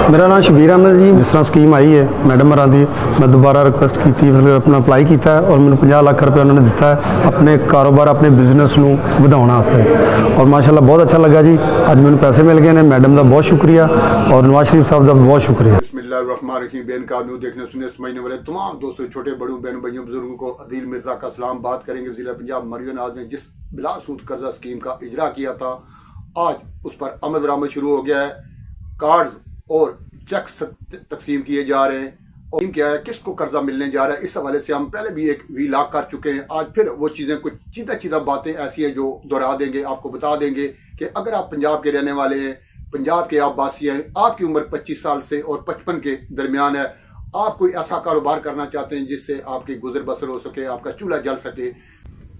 मेरा नाम शबीर अहमद जी। जिस तरह स्कीम आई है मैडम हरा दी, मैं दोबारा रिक्वेस्ट की थी, फिर अपना अप्लाई किया और मैंने 50 लाख रुपया उन्होंने दिता है अपने कारोबार अपने बिजनेस को बढ़ाने वास्ते और माशाल्लाह बहुत अच्छा लगा जी। अज मैंने पैसे मिल गए हैं। मैडम का बहुत शुक्रिया और नवाज शरीफ साहब का बहुत शुक्रिया। बिस्मिल्लाहिर्रहमानिर्रहीम। बेन कानू देखने सुनने समझने वाले तमाम दोस्तों, छोटे बड़ों, बहनों, भाइयों, बुजुर्गों को अदील मिर्जा का सलाम। बात करेंगे ज़िला पंजाब मरियम नवाज ने जिस बिला सूद कर्जा स्कीम का इजरा किया था, आज उस पर अमल दरामद शुरू हो गया है। कार्ड और चेक तकसीम किए जा रहे हैं और क्या है, किसको कर्जा मिलने जा रहा है, इस हवाले से हम पहले भी एक व्लॉग कर चुके हैं। आज फिर वो चीज़ें कुछ सीधा बातें ऐसी हैं जो दोहरा देंगे, आपको बता देंगे कि अगर आप पंजाब के रहने वाले हैं, पंजाब के आप वासी हैं, आपकी उम्र 25 साल से और 55 के दरमियान है, आप कोई ऐसा कारोबार करना चाहते हैं जिससे आपकी गुजर बसर हो सके, आपका चूल्हा जल सके,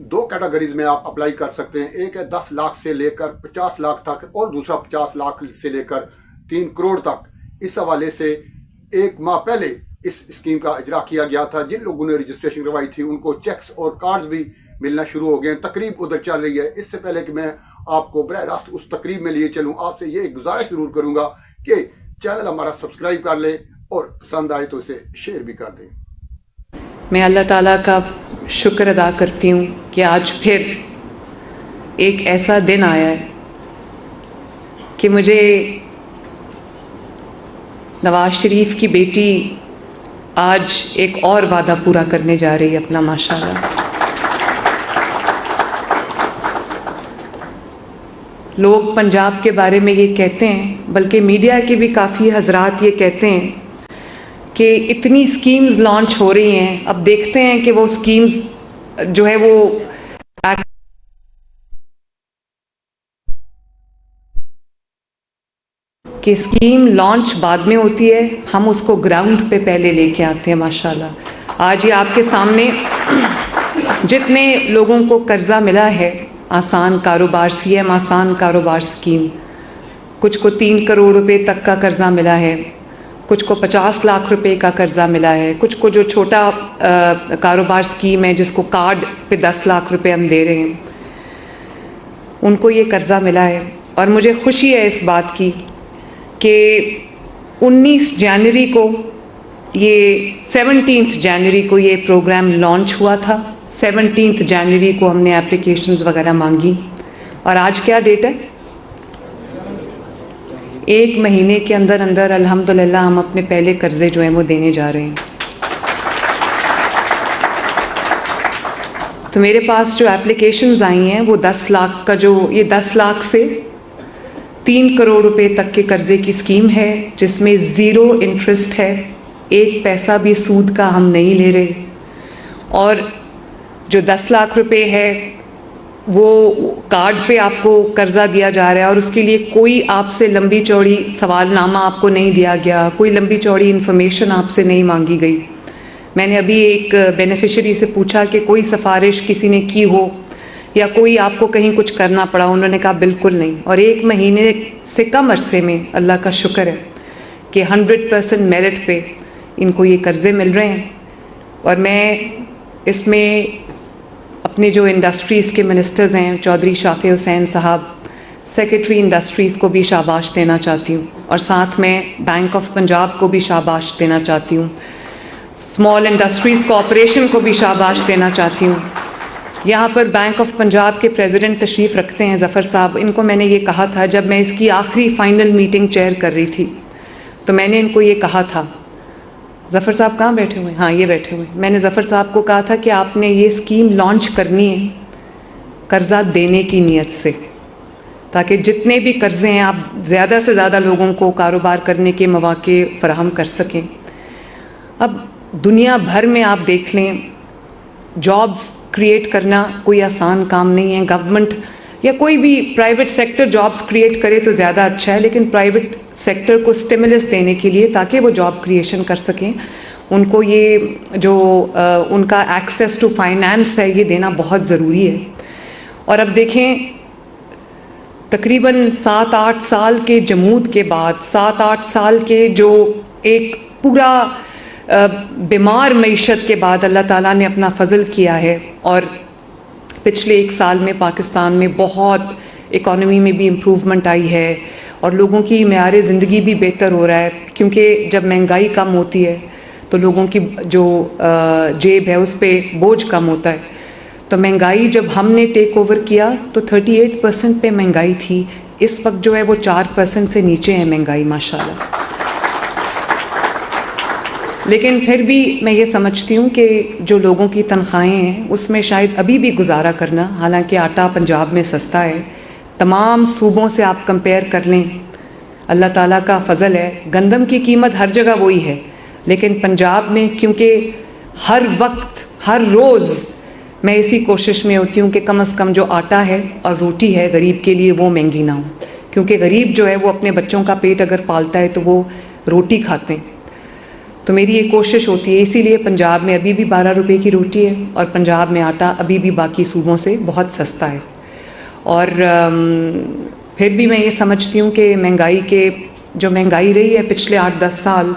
दो कैटेगरीज में आप अप्लाई कर सकते हैं। एक है 10 लाख से लेकर 50 लाख तक और दूसरा 50 लाख से लेकर 3 करोड़ तक। इस हवाले से एक माह पहले इस स्कीम का इजरा किया गया था। जिन लोगों ने रजिस्ट्रेशन करवाई थी उनको चेक्स और कार्ड्स भी मिलना शुरू हो गए हैं। तकरीब उधर चल रही है। इससे पहले कि मैं आपको बराह रास्त उस तकरीब में लिए चलूं, आपसे ये गुजारिश जरूर करूंगा कि चैनल हमारा सब्सक्राइब कर लें और पसंद आए तो इसे शेयर भी कर दें। मैं अल्लाह ताला का शुक्र अदा करती हूँ कि आज फिर एक ऐसा दिन आया है कि मुझे नवाज शरीफ की बेटी आज एक और वादा पूरा करने जा रही है अपना, माशाल्लाह। लोग पंजाब के बारे में ये कहते हैं, बल्कि मीडिया के भी काफ़ी हजरात ये कहते हैं कि इतनी स्कीम्स लॉन्च हो रही हैं, अब देखते हैं कि वो स्कीम्स जो है वो कि स्कीम लॉन्च बाद में होती है, हम उसको ग्राउंड पे पहले लेके आते हैं। माशाल्लाह आज ये आपके सामने जितने लोगों को कर्जा मिला है, आसान कारोबार, सीएम आसान कारोबार स्कीम, कुछ को 3 करोड़ रुपए तक का कर्जा मिला है, कुछ को 50 लाख रुपए का कर्जा मिला है, कुछ को जो छोटा कारोबार स्कीम है जिसको कार्ड पे 10 लाख रुपए हम दे रहे हैं, उनको ये कर्जा मिला है। और मुझे खुशी है इस बात की कि 19 जनवरी को ये 17 जनवरी को ये प्रोग्राम लॉन्च हुआ था। 17 जनवरी को हमने एप्लीकेशंस वगैरह मांगी और आज क्या डेट है? 1 महीने के अंदर अंदर अल्हम्दुलिल्लाह हम अपने पहले कर्जे जो हैं वो देने जा रहे हैं। तो मेरे पास जो एप्लीकेशंस आई हैं वो 10 लाख का, जो ये 10 लाख से 3 करोड़ रुपए तक के कर्जे की स्कीम है जिसमें 0 इंटरेस्ट है, 1 पैसा भी सूद का हम नहीं ले रहे। और जो 10 लाख रुपए है वो कार्ड पे आपको कर्जा दिया जा रहा है और उसके लिए कोई आपसे लंबी चौड़ी सवालनामा आपको नहीं दिया गया, कोई लंबी चौड़ी इन्फॉर्मेशन आपसे नहीं मांगी गई। मैंने अभी एक बेनिफिशरी से पूछा कि कोई सिफारिश किसी ने की हो या कोई आपको कहीं कुछ करना पड़ा, उन्होंने कहा बिल्कुल नहीं। और 1 महीने से कम अरसे में अल्लाह का शुक्र है कि 100% मेरिट पे इनको ये कर्ज़े मिल रहे हैं। और मैं इसमें अपने जो इंडस्ट्रीज़ के मिनिस्टर्स हैं, चौधरी शाफे हुसैन साहब, सेक्रेटरी इंडस्ट्रीज़ को भी शाबाश देना चाहती हूँ और साथ में बैंक ऑफ पंजाब को भी शाबाश देना चाहती हूँ, स्मॉल इंडस्ट्रीज़ कॉरपोरेशन को भी शाबाश देना चाहती हूँ। यहाँ पर बैंक ऑफ पंजाब के प्रेसिडेंट तशरीफ़ रखते हैं ज़फ़र साहब, इनको मैंने ये कहा था जब मैं इसकी आखिरी फ़ाइनल मीटिंग चेयर कर रही थी, तो मैंने इनको ये कहा था, ज़फ़र साहब कहाँ बैठे हुए हैं? हाँ, ये बैठे हुए हैं। मैंने ज़फ़र साहब को कहा था कि आपने ये स्कीम लॉन्च करनी है कर्ज़ा देने की नीयत से, ताकि जितने भी कर्ज़े हैं आप ज़्यादा से ज़्यादा लोगों को कारोबार करने के मौके फ़राहम कर सकें। अब दुनिया भर में आप देख लें, जॉब्स क्रिएट करना कोई आसान काम नहीं है। गवर्नमेंट या कोई भी प्राइवेट सेक्टर जॉब्स क्रिएट करे तो ज़्यादा अच्छा है, लेकिन प्राइवेट सेक्टर को स्टिमुलस देने के लिए ताकि वो जॉब क्रिएशन कर सकें, उनको ये जो उनका एक्सेस टू फाइनेंस है ये देना बहुत ज़रूरी है। और अब देखें, तकरीबन 7-8 साल के जमूद के बाद, 7-8 साल के जो एक पूरा बीमार मईशत के बाद अल्लाह ताला ने अपना फ़ज़ल किया है और पिछले 1 साल में पाकिस्तान में बहुत इकॉनमी में भी इम्प्रूवमेंट आई है और लोगों की मेयार ज़िंदगी भी बेहतर हो रहा है, क्योंकि जब महंगाई कम होती है तो लोगों की जो जेब है उस पर बोझ कम होता है। तो महंगाई जब हमने टेक ओवर किया तो 38% पे महंगाई थी, इस वक्त जो है वो 4% से नीचे है महंगाई माशाल्लाह। लेकिन फिर भी मैं ये समझती हूँ कि जो लोगों की तनख्वाहें हैं उसमें शायद अभी भी गुजारा करना, हालांकि आटा पंजाब में सस्ता है, तमाम सूबों से आप कंपेयर कर लें, अल्लाह ताला का फ़ज़ल है, गंदम की कीमत हर जगह वही है, लेकिन पंजाब में क्योंकि हर वक्त हर रोज़ मैं इसी कोशिश में होती हूँ कि कम से कम जो आटा है और रोटी है गरीब के लिए वो महंगी ना हो, क्योंकि गरीब जो है वो अपने बच्चों का पेट अगर पालता है तो वो रोटी खाते हैं। तो मेरी ये कोशिश होती है, इसीलिए पंजाब में अभी भी 12 रुपए की रोटी है और पंजाब में आटा अभी भी बाकी सूबों से बहुत सस्ता है। और फिर भी मैं ये समझती हूँ कि जो महंगाई रही है पिछले 8-10 साल,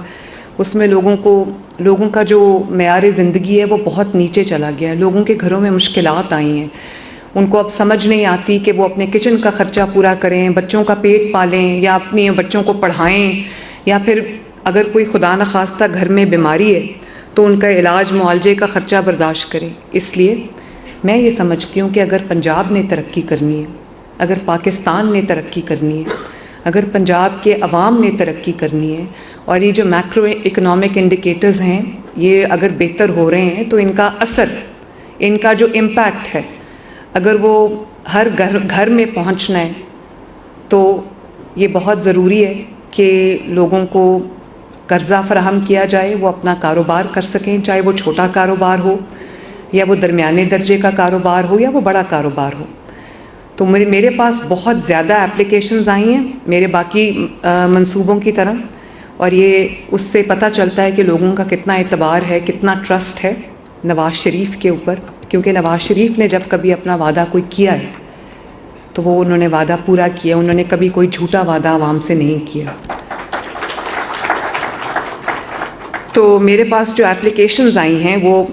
उसमें लोगों का जो मेयार ज़िंदगी है वो बहुत नीचे चला गया है। लोगों के घरों में मुश्किलात आई हैं, उनको अब समझ नहीं आती कि वो अपने किचन का ख़र्चा पूरा करें, बच्चों का पेट पालें या अपने बच्चों को पढ़ाएं, या फिर अगर कोई खुदा न खास्ता घर में बीमारी है तो उनका इलाज मुआलजे का ख़र्चा बर्दाश्त करें। इसलिए मैं ये समझती हूँ कि अगर पंजाब ने तरक्की करनी है, अगर पाकिस्तान ने तरक्की करनी है, अगर पंजाब के अवाम ने तरक्की करनी है और ये जो मैक्रो इकोनॉमिक इंडिकेटर्स हैं ये अगर बेहतर हो रहे हैं तो इनका असर, इनका जो इम्पैक्ट है, अगर वो हर घर में पहुंचना है तो ये बहुत ज़रूरी है कि लोगों को कर्ज़ा फराहम किया जाए, वो अपना कारोबार कर सकें, चाहे वो छोटा कारोबार हो या वो दरमियाने दर्जे का कारोबार हो या वो बड़ा कारोबार हो। तो मेरे पास बहुत ज़्यादा एप्लीकेशंस आई हैं मेरे बाकी मंसूबों की तरह, और ये उससे पता चलता है कि लोगों का कितना एतबार है, कितना ट्रस्ट है नवाज़ शरीफ के ऊपर, क्योंकि नवाज़ शरीफ ने जब कभी अपना वादा कोई किया है तो वो उन्होंने वादा पूरा किया, उन्होंने कभी कोई झूठा वादा आवाम से नहीं किया। तो मेरे पास जो एप्लीकेशंस आई हैं वो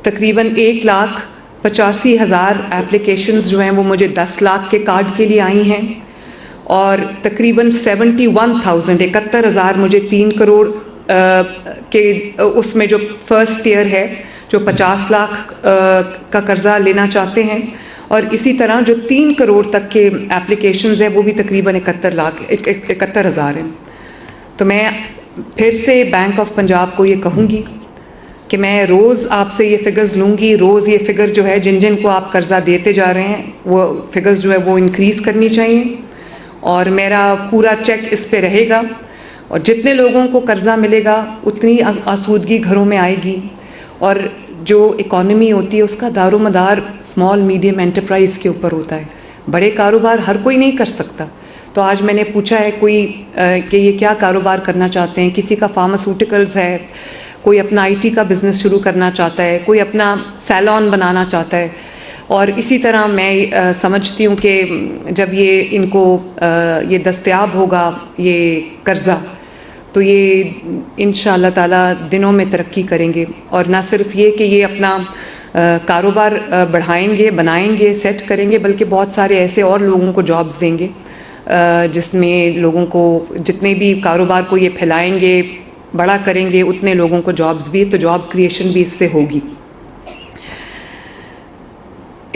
तकरीबन 1,85,000 एप्लीकेशंस जो हैं वो मुझे 10 लाख के कार्ड के लिए आई हैं, और तकरीबन 71,000 मुझे 3 करोड़ के उसमें जो फर्स्ट ईयर है जो 50 लाख का कर्ज़ा लेना चाहते हैं, और इसी तरह जो 3 करोड़ तक के एप्लीकेशंस हैं वो भी तकरीबन 71,000 हैं। तो मैं फिर से बैंक ऑफ पंजाब को ये कहूँगी कि मैं रोज़ आपसे ये फ़िगर्स लूँगी, रोज़ ये फ़िगर जो है जिन को आप कर्ज़ा देते जा रहे हैं वो फ़िगर्स जो है वो इंक्रीज़ करनी चाहिए, और मेरा पूरा चेक इस पे रहेगा, और जितने लोगों को कर्ज़ा मिलेगा उतनी आसूदगी घरों में आएगी। और जो इकॉनमी होती है उसका दारोमदार स्मॉल मीडियम एंटरप्राइज़ के ऊपर होता है, बड़े कारोबार हर कोई नहीं कर सकता। तो आज मैंने पूछा है कि ये क्या कारोबार करना चाहते हैं, किसी का फार्मास्यूटिकल्स है, कोई अपना आईटी का बिज़नेस शुरू करना चाहता है, कोई अपना सैलून बनाना चाहता है। और इसी तरह मैं समझती हूँ कि जब ये इनको ये दस्तयाब होगा ये कर्ज़ा, तो ये इंशाअल्लाह ताला दिनों में तरक्की करेंगे, और ना सिर्फ ये कि ये अपना कारोबार बढ़ाएंगे, बनाएंगे, सेट करेंगे, बल्कि बहुत सारे ऐसे और लोगों को जॉब्स देंगे जिसमें लोगों को, जितने भी कारोबार को ये फैलाएंगे, बड़ा करेंगे, उतने लोगों को जॉब्स भी, तो जॉब क्रिएशन भी इससे होगी।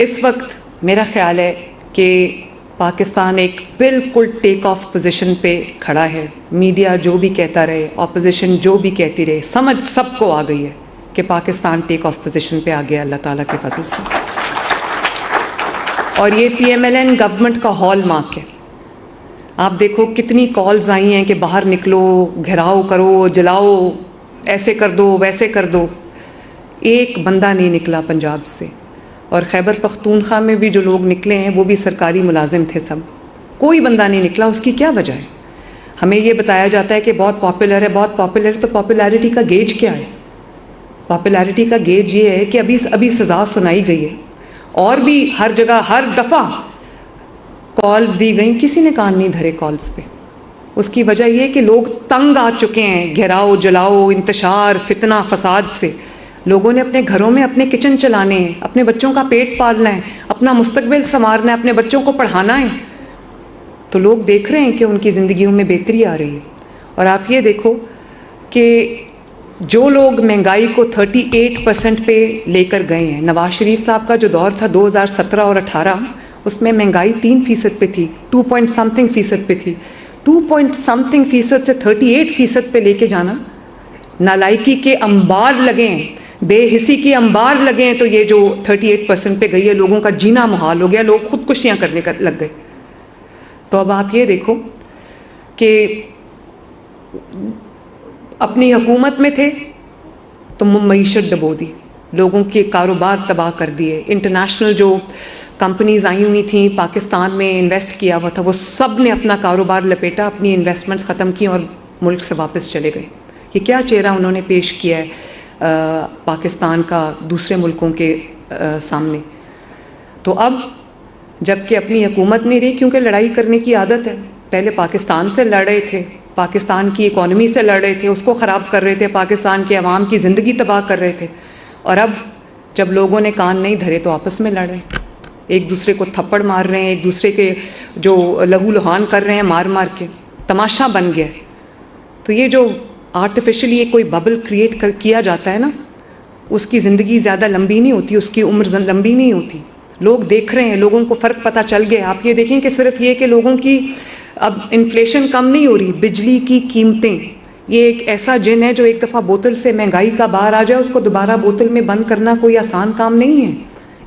इस वक्त मेरा ख्याल है कि पाकिस्तान एक बिल्कुल टेक ऑफ पोजीशन पे खड़ा है। मीडिया जो भी कहता रहे, ऑपोजिशन जो भी कहती रहे, समझ सबको आ गई है कि पाकिस्तान टेक ऑफ पोजीशन पे आ गया अल्लाह ताला के फजल से। और ये PMLN गवर्नमेंट का हॉल मार्क है। आप देखो कितनी कॉल्स आई हैं कि बाहर निकलो, घेराव करो, जलाओ, ऐसे कर दो, वैसे कर दो। एक बंदा नहीं निकला पंजाब से, और खैबर पख्तूनख्वा में भी जो लोग निकले हैं वो भी सरकारी मुलाजिम थे सब, कोई बंदा नहीं निकला। उसकी क्या वजह है? हमें ये बताया जाता है कि बहुत पॉपुलर है, बहुत पॉपुलर है, तो पॉपुलैरिटी का गेज क्या है? पॉपुलैरिटी का गेज ये है कि अभी सज़ा सुनाई गई है, और भी हर जगह हर दफ़ा कॉल्स दी गई, किसी ने कान नहीं धरे कॉल्स पे। उसकी वजह यह है कि लोग तंग आ चुके हैं घेराव, जलाओ, इंतशार, फितना, फसाद से। लोगों ने अपने घरों में अपने किचन चलाने हैं, अपने बच्चों का पेट पालना है, अपना मुस्तकबिल संवारना है, अपने बच्चों को पढ़ाना है। तो लोग देख रहे हैं कि उनकी ज़िंदगियों में बेहतरी आ रही है। और आप ये देखो कि जो लोग महंगाई को 38% पे लेकर गए हैं, नवाज शरीफ साहब का जो दौर था 2017 और 18, उसमें महंगाई 3% पे थी, 2.something% पे थी। 2.something% से 38% पे लेके जाना, नालायकी के अंबार लगे हैं, बेहिसी के अंबार लगे हैं, तो ये जो 38% पे गई है, लोगों का जीना मुहाल हो गया, लोग खुदकुशियाँ करने का लग गए। तो अब आप ये देखो कि अपनी हुकूमत में थे तो मईशत डबो दी, लोगों के कारोबार तबाह कर दिए, इंटरनेशनल जो कंपनीज आई हुई थी, पाकिस्तान में इन्वेस्ट किया हुआ था, वो सब ने अपना कारोबार लपेटा, अपनी इन्वेस्टमेंट्स ख़त्म की और मुल्क से वापस चले गए। ये क्या चेहरा उन्होंने पेश किया है पाकिस्तान का दूसरे मुल्कों के सामने। तो अब जबकि अपनी हुकूमत नहीं रही, क्योंकि लड़ाई करने की आदत है, पहले पाकिस्तान से लड़ रहे थे, पाकिस्तान की इकॉनमी से लड़ रहे थे, उसको ख़राब कर रहे थे, पाकिस्तान के अवाम की ज़िंदगी तबाह कर रहे थे, और अब जब लोगों ने कान नहीं धरे तो आपस में लड़ रहे हैं, एक दूसरे को थप्पड़ मार रहे हैं, एक दूसरे के जो लहू लुहान कर रहे हैं मार मार के, तमाशा बन गया। तो ये जो आर्टिफिशियली कोई बबल क्रिएट किया जाता है ना, उसकी ज़िंदगी ज़्यादा लंबी नहीं होती, उसकी उम्र लंबी नहीं होती। लोग देख रहे हैं, लोगों को फ़र्क पता चल गया। आप ये देखें कि सिर्फ ये कि लोगों की अब इन्फ्लेशन कम नहीं हो रही, बिजली की कीमतें, ये एक ऐसा जिन है जो एक दफ़ा बोतल से महंगाई का बाहर आ जाए, उसको दोबारा बोतल में बंद करना कोई आसान काम नहीं है,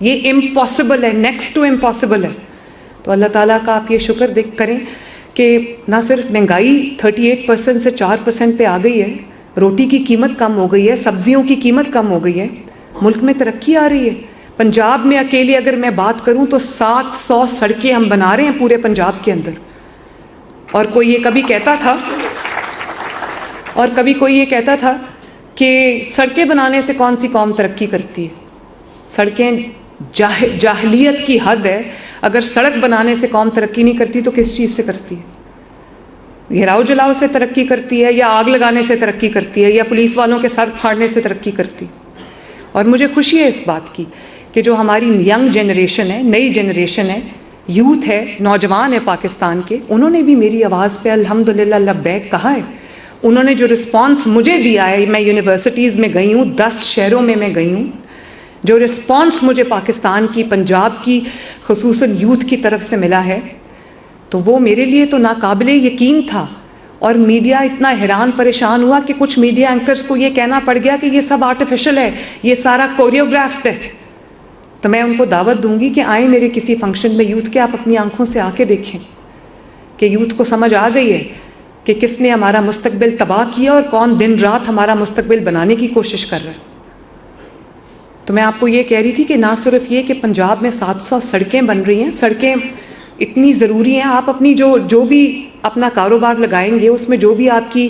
ये इम्पॉसिबल है, नेक्स्ट टू इम्पॉसिबल है। तो अल्लाह ताला का आप ये शुक्र करें कि ना सिर्फ महंगाई 38% से 4% पे आ गई है, रोटी की कीमत कम हो गई है, सब्जियों की कीमत कम हो गई है, मुल्क में तरक्की आ रही है। पंजाब में अकेले अगर मैं बात करूं तो 700 सड़कें हम बना रहे हैं पूरे पंजाब के अंदर। और कोई ये कभी कहता था कि सड़कें बनाने से कौन सी कौम तरक्की करती है। सड़कें जाहलियत की हद है, अगर सड़क बनाने से कौम तरक्की नहीं करती तो किस चीज़ से करती है? घेराव जलाव से तरक्की करती है, या आग लगाने से तरक्की करती है, या पुलिस वालों के सर फाड़ने से तरक्की करती है? और मुझे खुशी है इस बात की कि जो हमारी यंग जनरेशन है, नई जनरेशन है, यूथ है, नौजवान है पाकिस्तान के, उन्होंने भी मेरी आवाज़ पे अल्हम्दुलिल्लाह लब्बैक कहा है। उन्होंने जो रिस्पांस मुझे दिया है, मैं यूनिवर्सिटीज़ में गई हूँ, 10 शहरों में मैं गई हूँ, जो रिस्पांस मुझे पाकिस्तान की, पंजाब की, खुसूसन यूथ की तरफ से मिला है, तो वो मेरे लिए तो नाकाबिले यकीन था। और मीडिया इतना हैरान परेशान हुआ कि कुछ मीडिया एंकर्स को ये कहना पड़ गया कि ये सब आर्टिफिशियल है, ये सारा कोरियोग्राफ्ड है। तो मैं उनको दावत दूंगी कि आए मेरे किसी फंक्शन में यूथ के, आप अपनी आंखों से आके देखें कि यूथ को समझ आ गई है कि किसने हमारा मुस्तकबिल तबाह किया और कौन दिन रात हमारा मुस्तकबिल बनाने की कोशिश कर रहा है। तो मैं आपको ये कह रही थी कि ना सिर्फ ये कि पंजाब में 700 सड़कें बन रही हैं, सड़कें इतनी ज़रूरी हैं, आप अपनी जो भी अपना कारोबार लगाएंगे, उसमें जो भी आपकी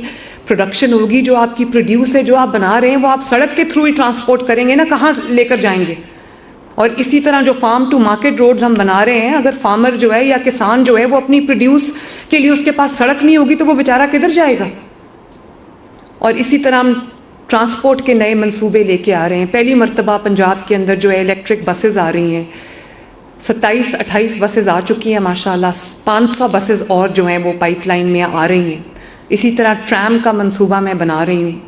प्रोडक्शन होगी, जो आपकी प्रोड्यूस है, जो आप बना रहे हैं, वो आप सड़क के थ्रू ही ट्रांसपोर्ट करेंगे ना, कहाँ लेकर जाएंगे? और इसी तरह जो फार्म टू मार्केट रोड्स हम बना रहे हैं, अगर फार्मर जो है या किसान जो है वो अपनी प्रोड्यूस के लिए उसके पास सड़क नहीं होगी तो वो बेचारा किधर जाएगा? और इसी तरह हम ट्रांसपोर्ट के नए मंसूबे लेके आ रहे हैं। पहली मर्तबा पंजाब के अंदर जो है इलेक्ट्रिक बसेस आ रही हैं, 27-28 बसेस आ चुकी हैं माशाल्लाह, 500 बसेस और जो हैं वो पाइपलाइन में आ रही हैं। इसी तरह ट्रैम का मंसूबा मैं बना रही हूँ,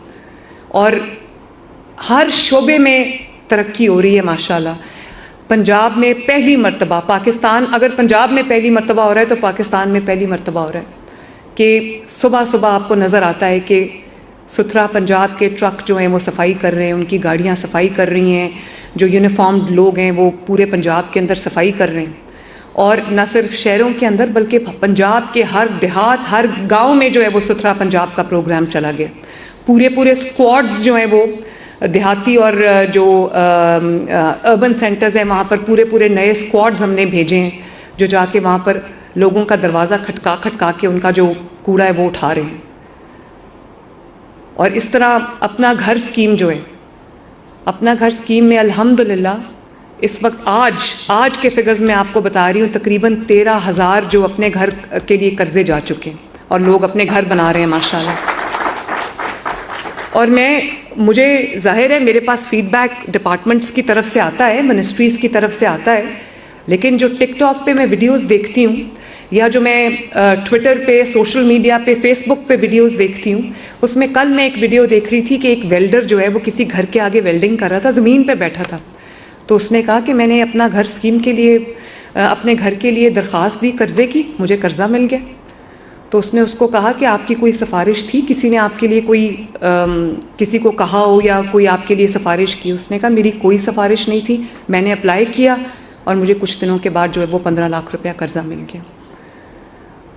और हर शोबे में तरक्की हो रही है माशाल्लाह। पंजाब में पहली मर्तबा, पाकिस्तान अगर पंजाब में पहली मर्तबा हो रहा है तो पाकिस्तान में पहली मर्तबा हो रहा है कि सुबह सुबह आपको नज़र आता है कि सुथरा पंजाब के ट्रक जो हैं वो सफाई कर रहे हैं, उनकी गाड़ियाँ सफाई कर रही हैं, जो यूनिफॉर्म्ड लोग हैं वो पूरे पंजाब के अंदर सफाई कर रहे हैं। और न सिर्फ शहरों के अंदर बल्कि पंजाब के हर देहात, हर गांव में जो है वो सुथरा पंजाब का प्रोग्राम चला गया। पूरे स्क्वाड्स जो हैं वो देहाती और जो अर्बन सेंटर्स हैं वहाँ पर पूरे नए स्क्वाड्स हमने भेजे हैं, जो जाके वहाँ पर लोगों का दरवाज़ा खटका के उनका जो कूड़ा है वो उठा रहे हैं। और इस तरह अपना घर स्कीम जो है, अपना घर स्कीम में अल्हम्दुलिल्लाह इस वक्त आज के फिगर्स में आपको बता रही हूँ, तकरीबन 13,000 जो अपने घर के लिए कर्जे जा चुके हैं और लोग अपने घर बना रहे हैं माशाल्लाह। और मुझे जाहिर है मेरे पास फीडबैक डिपार्टमेंट्स की तरफ से आता है, मिनिस्ट्रीज़ की तरफ से आता है, लेकिन जो टिकटॉक पे मैं वीडियोस देखती हूँ या जो मैं ट्विटर पे, सोशल मीडिया पे, फेसबुक पे वीडियोस देखती हूँ, उसमें कल मैं एक वीडियो देख रही थी कि एक वेल्डर जो है वो किसी घर के आगे वेल्डिंग कर रहा था, ज़मीन पे बैठा था। तो उसने कहा कि मैंने अपना घर स्कीम के लिए, अपने घर के लिए दरख्वास्त दी कर्ज़े की, मुझे कर्ज़ा मिल गया। तो उसने उसको कहा कि आपकी कोई सिफारिश थी, किसी ने आपके लिए कोई किसी को कहा हो या कोई आपके लिए सिफारिश की? उसने कहा मेरी कोई सिफारिश नहीं थी, मैंने अप्लाई किया और मुझे कुछ दिनों के बाद जो है वो 15 लाख रुपया कर्ज़ा मिल गया।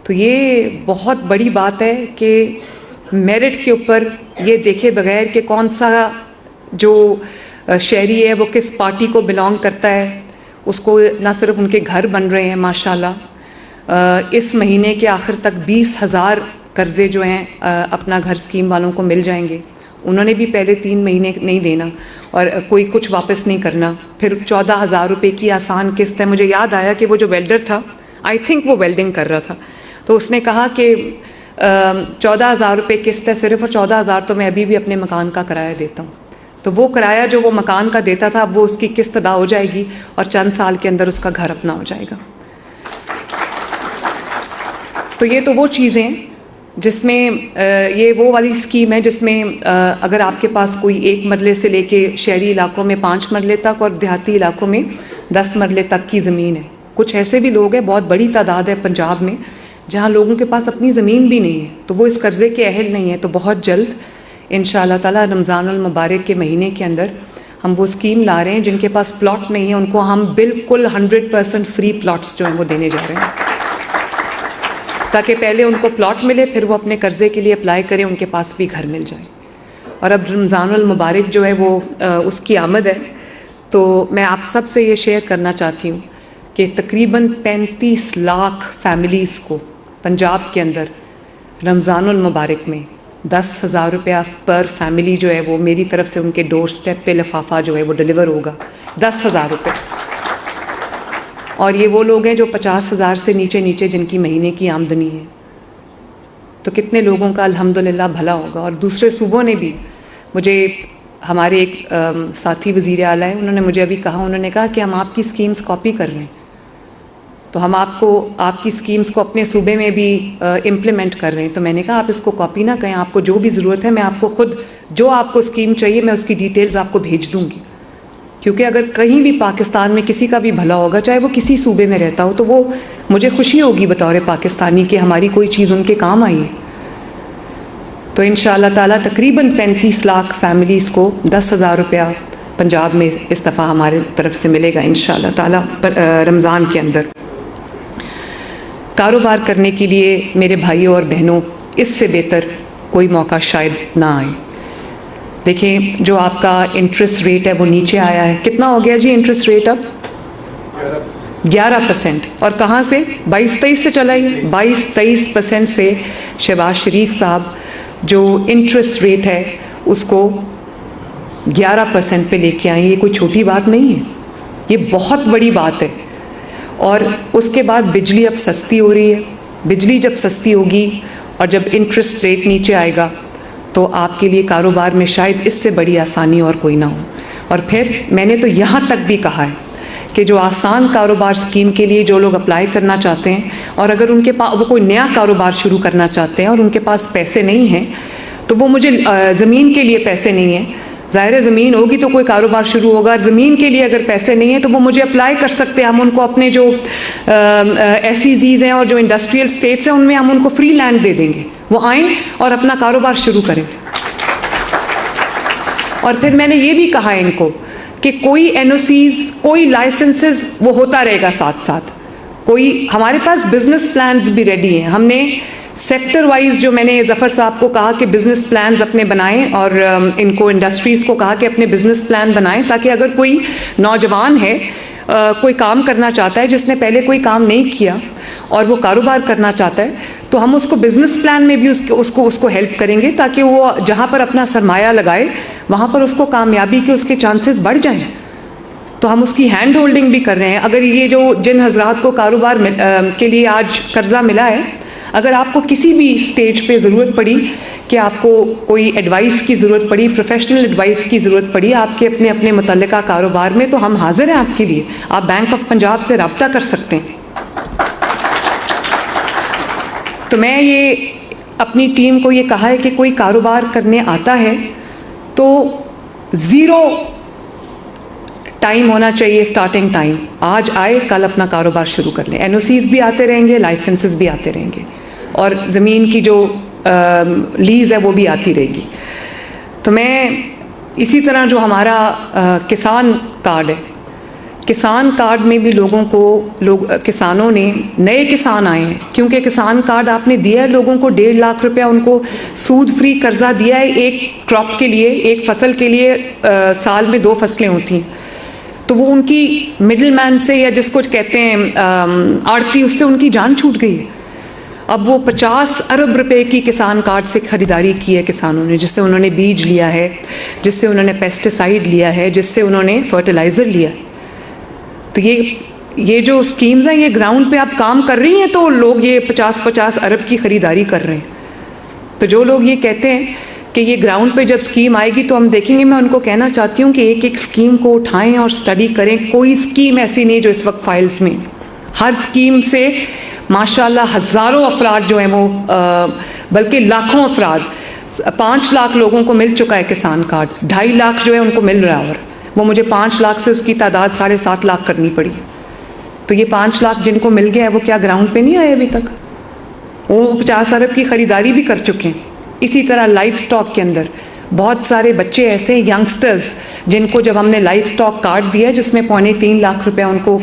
तो ये बहुत बड़ी बात है कि मेरिट के ऊपर ये देखे बगैर कि कौन सा जो शहरी है वो किस पार्टी को बिलोंग करता है, उसको ना सिर्फ उनके घर बन रहे हैं माशाल्लाह, इस महीने के आखिर तक 20,000 कर्ज़े जो हैं अपना घर स्कीम वालों को मिल जाएंगे। उन्होंने भी पहले 3 महीने नहीं देना और कोई कुछ वापस नहीं करना, फिर 14,000 रुपये की आसान किस्त है। मुझे याद आया कि वो जो वेल्डर था, आई थिंक वो वेल्डिंग कर रहा था, तो उसने कहा कि 14,000 रुपये किस्त है सिर्फ, और 14,000 तो मैं अभी भी अपने मकान का किराया देता हूँ। तो वो किराया जो वो मकान का देता था, वो उसकी किस्त अदा हो जाएगी और चंद साल के अंदर उसका घर अपना हो जाएगा। तो ये तो वो चीज़ें हैं जिसमें ये वो वाली स्कीम है जिसमें अगर आपके पास कोई 1 मरले से लेके शहरी इलाकों में 5 मरले तक और देहाती इलाकों में 10 मरले तक की ज़मीन है। कुछ ऐसे भी लोग हैं, बहुत बड़ी तादाद है पंजाब में, जहाँ लोगों के पास अपनी ज़मीन भी नहीं है, तो वो इस कर्ज़े के अहल नहीं है। तो बहुत जल्द इंशाअल्लाह ताला रमज़ानुल मुबारक के महीने के अंदर हम वो स्कीम ला रहे हैं। जिनके पास प्लॉट नहीं है उनको हम बिल्कुल 100% फ्री प्लॉट्स जो हैं वो देने जा रहे हैं, ताकि पहले उनको प्लॉट मिले, फिर वो अपने कर्ज़े के लिए अप्लाई करें, उनके पास भी घर मिल जाए। और अब रमज़ानुल मुबारक जो है वो उसकी आमद है, तो मैं आप सब से ये शेयर करना चाहती हूँ कि तकरीबन 35 लाख फैमिलीज़ को पंजाब के अंदर रमज़ानुल मुबारक में 10,000 रुपया पर फैमिली जो है वो मेरी तरफ से उनके डोर स्टेप पे लिफाफा जो है वो डिलीवर होगा, 10,000 रुपये। और ये वो लोग हैं जो 50,000 से नीचे जिनकी महीने की आमदनी है। तो कितने लोगों का अल्हम्दुलिल्लाह भला होगा। और दूसरे सूबों ने भी, मुझे हमारे एक साथी वज़ीर आला है, उन्होंने मुझे अभी कहा, उन्होंने कहा कि हम आपकी स्कीम्स कॉपी कर रहे हैं, तो हम आपकी स्कीम्स को अपने सूबे में भी इम्प्लीमेंट कर रहे हैं। तो मैंने कहा आप इसको कॉपी ना करें, आपको जो भी ज़रूरत है मैं आपको खुद, जो आपको स्कीम चाहिए मैं उसकी डिटेल्स आपको भेज दूँगी। क्योंकि अगर कहीं भी पाकिस्तान में किसी का भी भला होगा, चाहे वो किसी सूबे में रहता हो, तो वो मुझे खुशी होगी बतौर पाकिस्तानी कि हमारी कोई चीज़ उनके काम आई है। तो इंशाअल्लाह ताला तकरीबन 35 लाख फैमिलीज़ को 10,000 रुपया पंजाब में इस दफ़ा हमारे तरफ से मिलेगा इंशाअल्लाह ताला रमज़ान के अंदर। कारोबार करने के लिए मेरे भाइयों और बहनों, इससे बेहतर कोई मौका शायद ना आए। देखिए, जो आपका इंटरेस्ट रेट है वो नीचे आया है। कितना हो गया जी इंटरेस्ट रेट अब? 11%। और कहाँ से? 22-23 से चला ही, 22-23% से शहबाज शरीफ साहब जो इंटरेस्ट रेट है उसको 11% पे लेके आए। ये कोई छोटी बात नहीं है, ये बहुत बड़ी बात है। और उसके बाद बिजली अब सस्ती हो रही है। बिजली जब सस्ती होगी और जब इंटरेस्ट रेट नीचे आएगा तो आपके लिए कारोबार में शायद इससे बड़ी आसानी और कोई ना हो। और फिर मैंने तो यहाँ तक भी कहा है कि जो आसान कारोबार स्कीम के लिए जो लोग अप्लाई करना चाहते हैं और अगर उनके पास वो कोई नया कारोबार शुरू करना चाहते हैं और उनके पास पैसे नहीं हैं, तो वो मुझे ज़मीन के लिए पैसे नहीं हैं, ज़ाहिर है ज़मीन होगी तो कोई कारोबार शुरू होगा। ज़मीन के लिए अगर पैसे नहीं हैं तो वो मुझे अप्लाई कर सकते हैं। हम उनको अपने जो SEZs हैं और जो इंडस्ट्रियल स्टेट्स हैं उनमें हम उनको फ्री लैंड दे देंगे, वो आएँ और अपना कारोबार शुरू करें। और फिर मैंने ये भी कहा है इनको कि कोई NOCs, कोई लाइसेंसेस वो होता रहेगा साथ साथ। कोई हमारे पास बिजनेस प्लान्स भी रेडी हैं। हमने सेक्टर वाइज, जो मैंने ज़फ़र साहब को कहा कि बिज़नेस प्लान्स अपने बनाएं और इनको इंडस्ट्रीज़ को कहा कि अपने बिज़नेस प्लान बनाएं, ताकि अगर कोई नौजवान है, कोई काम करना चाहता है जिसने पहले कोई काम नहीं किया और वो कारोबार करना चाहता है, तो हम उसको बिज़नेस प्लान में भी उसको हेल्प करेंगे, ताकि वो जहाँ पर अपना सरमाया लगाए वहाँ पर उसको कामयाबी के उसके चांसेस बढ़ जाएं। तो हम उसकी हैंड होल्डिंग भी कर रहे हैं। अगर ये जो जिन हजरात को कारोबार के लिए आज कर्ज़ा मिला है, अगर आपको किसी भी स्टेज पे ज़रूरत पड़ी कि आपको कोई एडवाइस की ज़रूरत पड़ी, प्रोफेशनल एडवाइस की ज़रूरत पड़ी आपके अपने मुतल्लिका कारोबार में, तो हम हाजिर हैं आपके लिए। आप बैंक ऑफ पंजाब से रब्ता कर सकते हैं। तो मैं ये अपनी टीम को ये कहा है कि कोई कारोबार करने आता है तो ज़ीरो टाइम होना चाहिए, स्टार्टिंग टाइम। आज आए, कल अपना कारोबार शुरू कर लें। एनओसीज भी आते रहेंगे, लाइसेंसेस भी आते रहेंगे, और ज़मीन की जो लीज़ है वो भी आती रहेगी। तो मैं इसी तरह जो हमारा किसान कार्ड है, किसान कार्ड में भी लोगों को किसानों ने, नए किसान आए हैं, क्योंकि किसान कार्ड आपने दिया है लोगों को 1.5 लाख रुपया उनको सूद फ्री कर्जा दिया है एक क्रॉप के लिए, एक फसल के लिए। साल में 2 फसलें होती हैं, तो वो उनकी मिडिल मैन से, या जिसको कहते हैं आड़ती, उससे उनकी जान छूट गई है। अब वो 50 अरब रुपए की किसान कार्ड से ख़रीदारी की है किसानों ने, जिससे उन्होंने बीज लिया है, जिससे उन्होंने पेस्टिसाइड लिया है, जिससे उन्होंने फर्टिलाइज़र लिया है। तो ये जो स्कीम्स हैं, ये ग्राउंड पे आप काम कर रही हैं, तो लोग ये 50-50 अरब की ख़रीदारी कर रहे हैं। तो जो लोग ये कहते हैं कि ये ग्राउंड पे जब स्कीम आएगी तो हम देखेंगे, मैं उनको कहना चाहती हूँ कि एक एक स्कीम को उठाएं और स्टडी करें। कोई स्कीम ऐसी नहीं जो इस वक्त फाइल्स में, हर स्कीम से माशाल्लाह हज़ारों अफराद जो हैं वो, बल्कि लाखों अफराद, 5 लाख लोगों को मिल चुका है किसान कार्ड, 2.5 लाख जो है उनको मिल रहा है, और वो मुझे 5 लाख से उसकी तादाद 7.5 लाख करनी पड़ी। तो ये 5 लाख जिनको मिल गया है वो क्या ग्राउंड पे नहीं आए अभी तक? वो 50 अरब की ख़रीदारी भी कर चुके हैं। इसी तरह लाइफ स्टॉक के अंदर बहुत सारे बच्चे ऐसे हैं, यंगस्टर्स, जिनको जब हमने लाइफ स्टॉक कार्ड दिया जिसमें 3.25 लाख रुपया उनको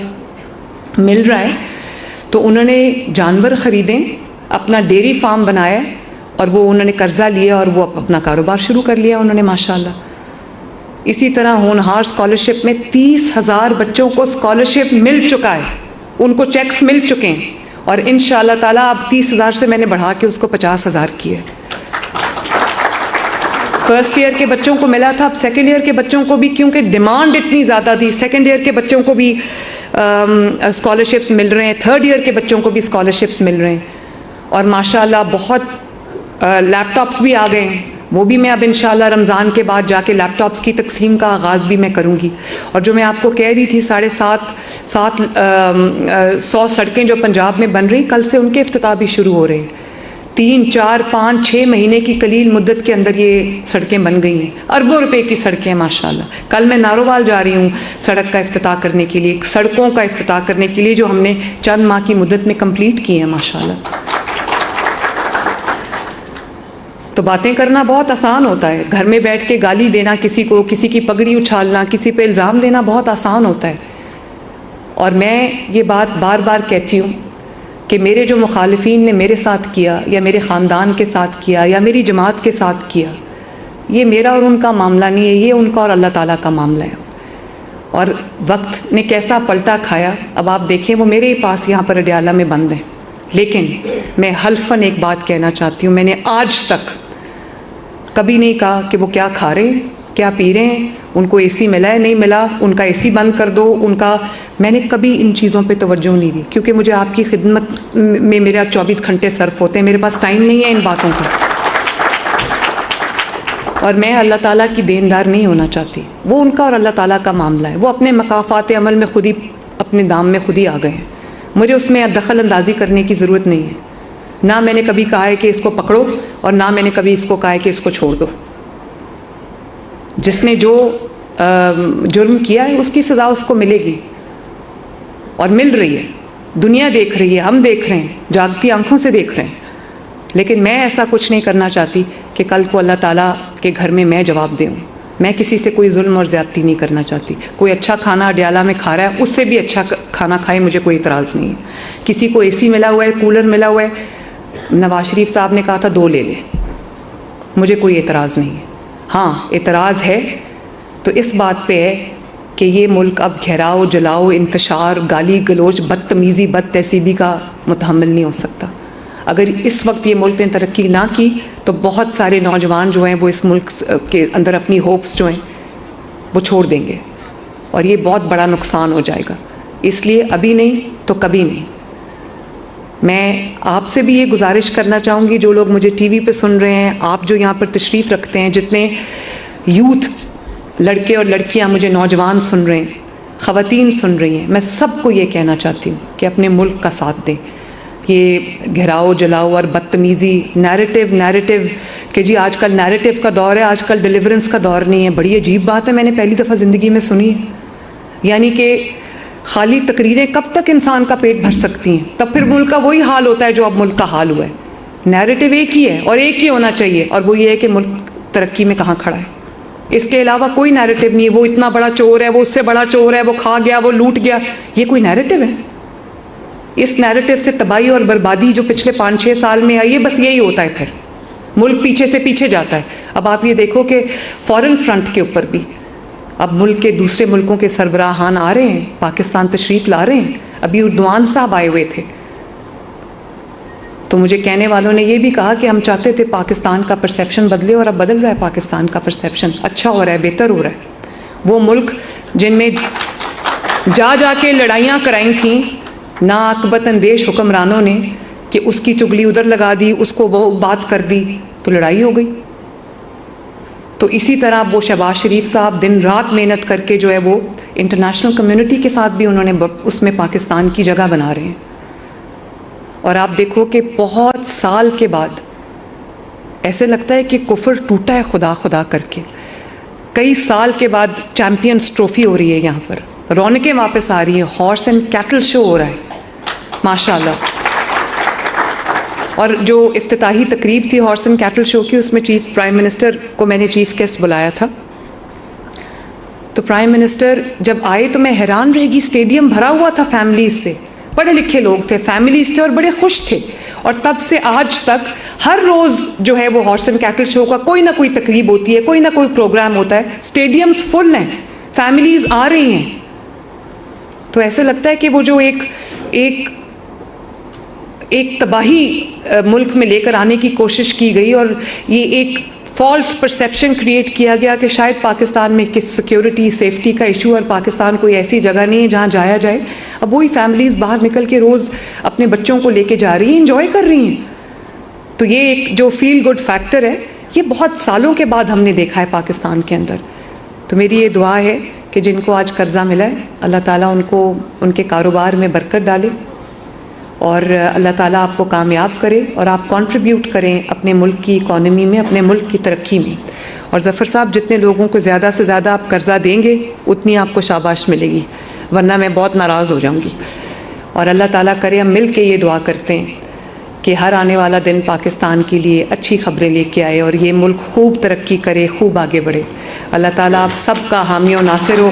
मिल रहा है, तो उन्होंने जानवर ख़रीदें, अपना डेयरी फार्म बनाया, और वो उन्होंने कर्जा लिया और वो अपना कारोबार शुरू कर लिया उन्होंने माशाल्लाह। इसी तरह होनहार स्कॉलरशिप में 30,000 बच्चों को स्कॉलरशिप मिल चुका है, उनको चेक्स मिल चुके हैं, और इंशाअल्लाह ताला अब 30,000 से मैंने बढ़ा के उसको 50,000 किया है। फर्स्ट ईयर के बच्चों को मिला था, अब सेकेंड ईयर के बच्चों को भी, क्योंकि डिमांड इतनी ज़्यादा थी, सेकेंड ईयर के बच्चों को भी स्कॉलरशिप्स मिल रहे हैं, थर्ड ईयर के बच्चों को भी स्कॉलरशिप्स मिल रहे हैं, और माशाल्लाह बहुत लैपटॉप्स भी आ गए हैं। वो भी मैं अब इंशाल्लाह रमज़ान के बाद जाके लैपटॉप्स की तकसीम का आगाज़ भी मैं करूँगी। और जो मैं आपको कह रही थी 750 सड़कें जो पंजाब में बन रही, कल से उनके इफ्तिताह भी शुरू हो रहे हैं। 3, 4, 5, 6 महीने की कलील मुद्दत के अंदर ये सड़कें बन गई हैं, अरबों रुपए की सड़कें माशाल्लाह। कल मैं नारोवाल जा रही हूँ सड़क का इफ्तिताह करने के लिए, सड़कों का इफ्तिताह करने के लिए, जो हमने चंद माह की मुद्दत में कंप्लीट की है माशाल्लाह। तो बातें करना बहुत आसान होता है, घर में बैठ के गाली देना किसी को, किसी की पगड़ी उछालना, किसी पे इल्ज़ाम देना बहुत आसान होता है। और मैं ये बात बार बार कहती हूँ कि मेरे जो मुखालिफिन ने मेरे साथ किया, या मेरे ख़ानदान के साथ किया, या मेरी जमात के साथ किया, ये मेरा और उनका मामला नहीं है, ये उनका और अल्लाह ताला का मामला है। और वक्त ने कैसा पलटा खाया, अब आप देखें, वो मेरे ही पास यहाँ पर अडियाला में बंद हैं। लेकिन मैं हल्फन एक बात कहना चाहती हूँ, मैंने आज तक कभी नहीं कहा कि वो क्या खा रहे हैं, क्या पी रहे हैं, उनको एसी मिला है नहीं मिला, उनका एसी बंद कर दो, उनका, मैंने कभी इन चीज़ों पे तवज्जो नहीं दी, क्योंकि मुझे आपकी खिदमत में मेरा 24 घंटे सर्फ होते हैं, मेरे पास टाइम नहीं है इन बातों का। और मैं अल्लाह ताला की देनदार नहीं होना चाहती, वो उनका और अल्लाह ताला का मामला है। वो अपने मकाफ़ात अमल में खुद ही, अपने दाम में खुद ही आ गए हैं, मुझे उसमें दखल अंदाजी करने की ज़रूरत नहीं है। ना मैंने कभी कहा है कि इसको पकड़ो, और ना मैंने कभी इसको कहा है कि इसको छोड़ दो। जिसने जो जुर्म किया है उसकी सज़ा उसको मिलेगी, और मिल रही है, दुनिया देख रही है, हम देख रहे हैं, जागती आंखों से देख रहे हैं। लेकिन मैं ऐसा कुछ नहीं करना चाहती कि कल को अल्लाह ताला के घर में मैं जवाब दूँ। मैं किसी से कोई जुल्म और ज़्यादती नहीं करना चाहती। कोई अच्छा खाना अडियाला में खा रहा है, उससे भी अच्छा खाना खाए, मुझे कोई इतराज़ नहीं है। किसी को एसी मिला हुआ है, कूलर मिला हुआ है, नवाज शरीफ साहब ने कहा था 2 ले ले, मुझे कोई एतराज़ नहीं है। हाँ, एतराज़ है तो इस बात पे है कि ये मुल्क अब घेराव, जलाओ, इंतशार, गाली गलोच, बदतमीज़ी, बदतहसीबी का मुतहम्मिल नहीं हो सकता। अगर इस वक्त ये मुल्क ने तरक्की ना की तो बहुत सारे नौजवान जो हैं वो इस मुल्क के अंदर अपनी होप्स जो हैं वो छोड़ देंगे, और ये बहुत बड़ा नुकसान हो जाएगा। इसलिए अभी नहीं तो कभी नहीं। मैं आपसे भी ये गुजारिश करना चाहूँगी, जो लोग मुझे टीवी पे सुन रहे हैं, आप जो यहाँ पर तशरीफ़ रखते हैं, जितने यूथ, लड़के और लड़कियाँ, मुझे नौजवान सुन रहे हैं, ख़वातीन सुन रही हैं, मैं सबको ये कहना चाहती हूँ कि अपने मुल्क का साथ दें। ये घेराओ जलाओ और बदतमीज़ी, नैरेटिव कि जी आजकल नैरेटिव का दौर है, आजकल डिलीवरेंस का दौर नहीं है। बड़ी अजीब बात है, मैंने पहली दफ़ा ज़िंदगी में सुनी है। यानी कि खाली तकरीरें कब तक इंसान का पेट भर सकती हैं? तब फिर मुल्क का वही हाल होता है जो अब मुल्क का हाल हुआ है। नैरेटिव एक ही है और एक ही होना चाहिए, और वो ये है कि मुल्क तरक्की में कहाँ खड़ा है। इसके अलावा कोई नैरेटिव नहीं है। वो इतना बड़ा चोर है, वो उससे बड़ा चोर है, वो खा गया, वो लूट गया, ये कोई नैरेटिव है? इस नैरेटिव से तबाही और बर्बादी जो पिछले 5-6 साल में आई है, बस यही होता है। फिर मुल्क पीछे से पीछे जाता है। अब आप ये देखो कि फॉरेन फ्रंट के ऊपर भी अब मुल्क के दूसरे मुल्कों के सरबराहान आ रहे हैं, पाकिस्तान तशरीफ़ ला रहे हैं। अभी उर्दवान साहब आए हुए थे, तो मुझे कहने वालों ने ये भी कहा कि हम चाहते थे पाकिस्तान का परसेप्शन बदले, और अब बदल रहा है पाकिस्तान का परसेप्शन, अच्छा हो रहा है, बेहतर हो रहा है। वो मुल्क जिनमें जा के लड़ाइयाँ कराई थी ना आकबत अंदेश हुक्मरानों ने कि उसकी चुगली उधर लगा दी, उसको वो बात कर दी, तो लड़ाई हो गई। तो इसी तरह वो शहबाज शरीफ साहब दिन रात मेहनत करके जो है वो इंटरनेशनल कम्युनिटी के साथ भी उन्होंने उसमें पाकिस्तान की जगह बना रहे हैं। और आप देखो कि बहुत साल के बाद ऐसे लगता है कि कुफर टूटा है खुदा खुदा करके। कई साल के बाद चैम्पियंस ट्रॉफी हो रही है, यहाँ पर रौनकें वापस आ रही हैं, हॉर्स एंड कैटल शो हो रहा है माशाल्लाह। और जो इफ्तिताही तकरीब थी हॉर्स एंड कैटल शो की, उसमें चीफ प्राइम मिनिस्टर को मैंने चीफ गेस्ट बुलाया था। तो प्राइम मिनिस्टर जब आए तो मैं हैरान रह गई, स्टेडियम भरा हुआ था फैमिलीज से, पढ़े लिखे लोग थे, फैमिलीज थे और बड़े खुश थे। और तब से आज तक हर रोज़ जो है वो हॉर्स एंड कैटल शो का कोई ना कोई तकरीब होती है, कोई ना कोई प्रोग्राम होता है, स्टेडियम्स फुल हैं, फैमिलीज आ रही हैं। तो ऐसे लगता है कि वो जो एक तबाही मुल्क में लेकर आने की कोशिश की गई, और ये एक फॉल्स परसेप्शन क्रिएट किया गया कि शायद पाकिस्तान में किस सिक्योरिटी सेफ्टी का इशू, और पाकिस्तान कोई ऐसी जगह नहीं है जहाँ जाया जाए। अब वही फैमिलीज़ बाहर निकल के रोज़ अपने बच्चों को लेके जा रही हैं, इंजॉय कर रही हैं। तो ये एक जो फील गुड फैक्टर है, ये बहुत सालों के बाद हमने देखा है पाकिस्तान के अंदर। तो मेरी ये दुआ है कि जिनको आज कर्ज़ा मिला है, अल्लाह ताला उनको उनके कारोबार में बरकत डाले, और अल्लाह ताला आपको कामयाब करे, और आप कंट्रीब्यूट करें अपने मुल्क की इकॉनमी में, अपने मुल्क की तरक्की में। और ज़फ़र साहब, जितने लोगों को ज़्यादा से ज़्यादा आप कर्ज़ा देंगे उतनी आपको शाबाश मिलेगी, वरना मैं बहुत नाराज़ हो जाऊँगी। और अल्लाह ताला करे हम मिल के ये दुआ करते हैं कि हर आने वाला दिन पाकिस्तान के लिए अच्छी खबरें लेके आए, और ये मुल्क खूब तरक्की करे, खूब आगे बढ़े। अल्लाह ताला आप सब का हामी और नासिर हो।